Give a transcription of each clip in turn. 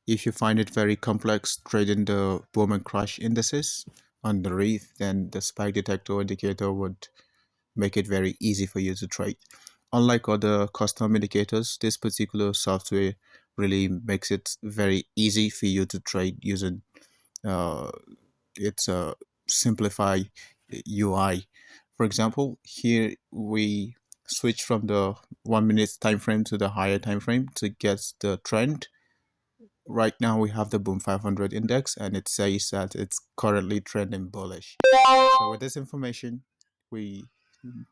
If you find it very complex trading the boom and crash indices on the reef, then the spike detector indicator would make it very easy for you to trade. Unlike other custom indicators, this particular software really makes it very easy for you to trade using uh, its simplified UI. For example, here we switch from the 1 minute time frame to the higher time frame to get the trend. Right now we have the boom 500 index and it says that it's currently trending bullish. So with this information, we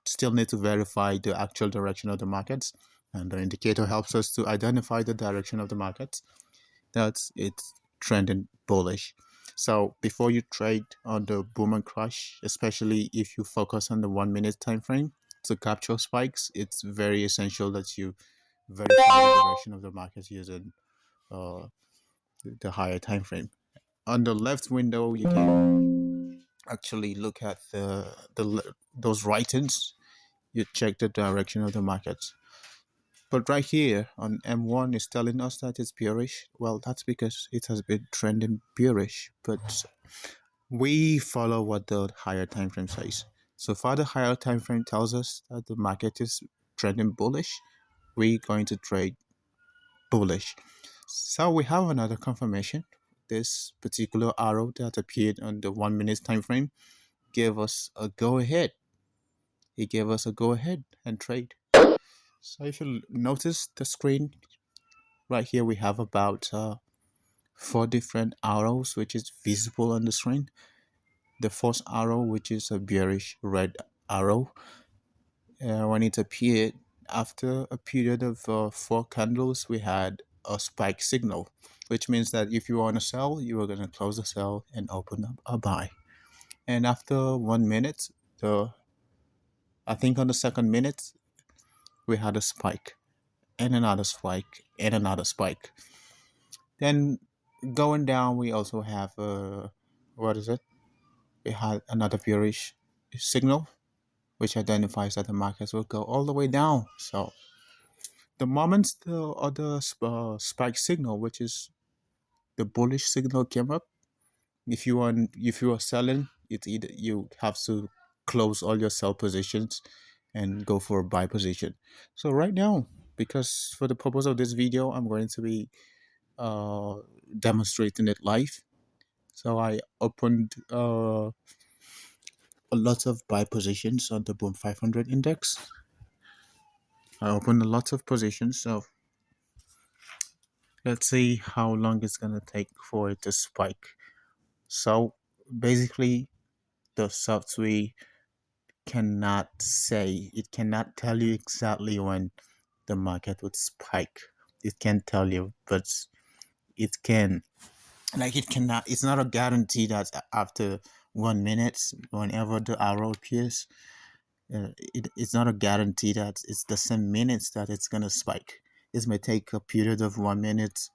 still need to verify the actual direction of the markets, and the indicator helps us to identify the direction of the markets that it's trending bullish. So before you trade on the boom and crash, especially if you focus on the 1 minute time frame to capture spikes, it's very essential that you verify the direction of the market using uh, the higher time frame. On the left window, you can actually look at those writings. You check the direction of the market. But right here on M1 is telling us that it's bearish. Well, that's because it has been trending bearish. But we follow what the higher time frame says. So far, the higher time frame tells us that the market is trending bullish. We're going to trade bullish. So we have another confirmation. This particular arrow that appeared on the 1 minute time frame gave us a go ahead. It gave us a go ahead and trade. So if you notice the screen right here, we have about four different arrows which is visible on the screen. The first arrow, which is a bearish red arrow, when it appeared after a period of four candles, we had a spike signal, which means that if you want to sell, you are going to close the sell and open up a buy. And after 1 minute, the I think on the second minute, we had a spike and another spike and another spike. Then going down, we also have what is it? We had another bearish signal, which identifies that the markets will go all the way down. So the moment the other spike signal, which is the bullish signal, came up, if you are selling, it's either you have to close all your sell positions and go for a buy position. So right now, because for the purpose of this video, I'm going to be uh, demonstrating it live. So I opened a lot of buy positions on the Boom 500 index. I opened a lot of positions. So let's see how long it's gonna take for it to spike. So basically, the software cannot say, it cannot tell you exactly when the market would spike. It can't tell you, but it can. Like it cannot. It's not a guarantee that after 1 minute, whenever the arrow appears, it's not a guarantee that it's the same minutes that it's gonna spike. It may take a period of 1 minute,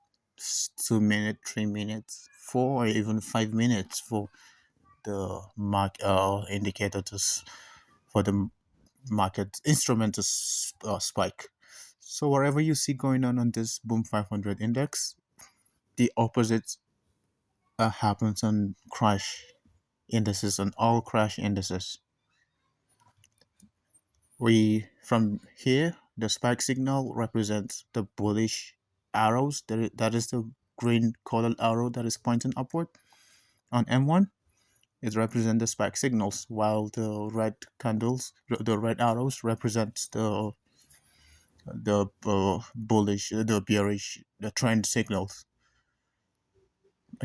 2 minutes, 3 minutes, 4 or even 5 minutes for the indicator for the market instrument to spike. So whatever you see going on this Boom 500 index, the opposite happens on crash indices, on all crash indices. We from here, the spike signal represents the bullish arrows. That is the green colored arrow that is pointing upward. On M1, it represents the spike signals, while the red candles, the red arrows, represents the bullish, the bearish, the trend signals.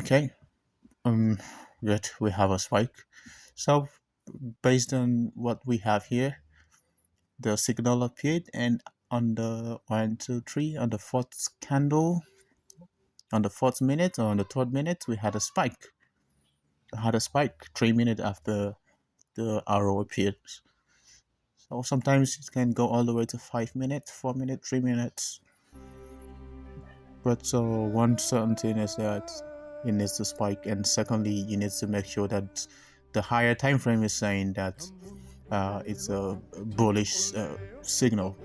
Okay, yet we have a spike. So based on what we have here, the signal appeared, and on the one, two, three, on the fourth candle, on the fourth minute or on the third minute, we had a spike. I had a spike 3 minutes after the arrow appeared. So sometimes it can go all the way to 5 minutes, 4 minutes, 3 minutes. But one certain thing is that it needs to spike, and secondly, you need to make sure that the higher time frame is saying that it's a bullish signal,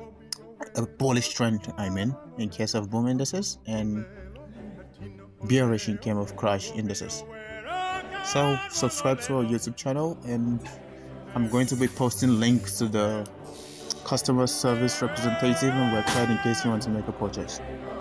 a bullish trend. I mean, in case of boom indices, and bearish in case of crash indices. So subscribe to our YouTube channel, and I'm going to be posting links to the customer service representative and website in case you want to make a purchase.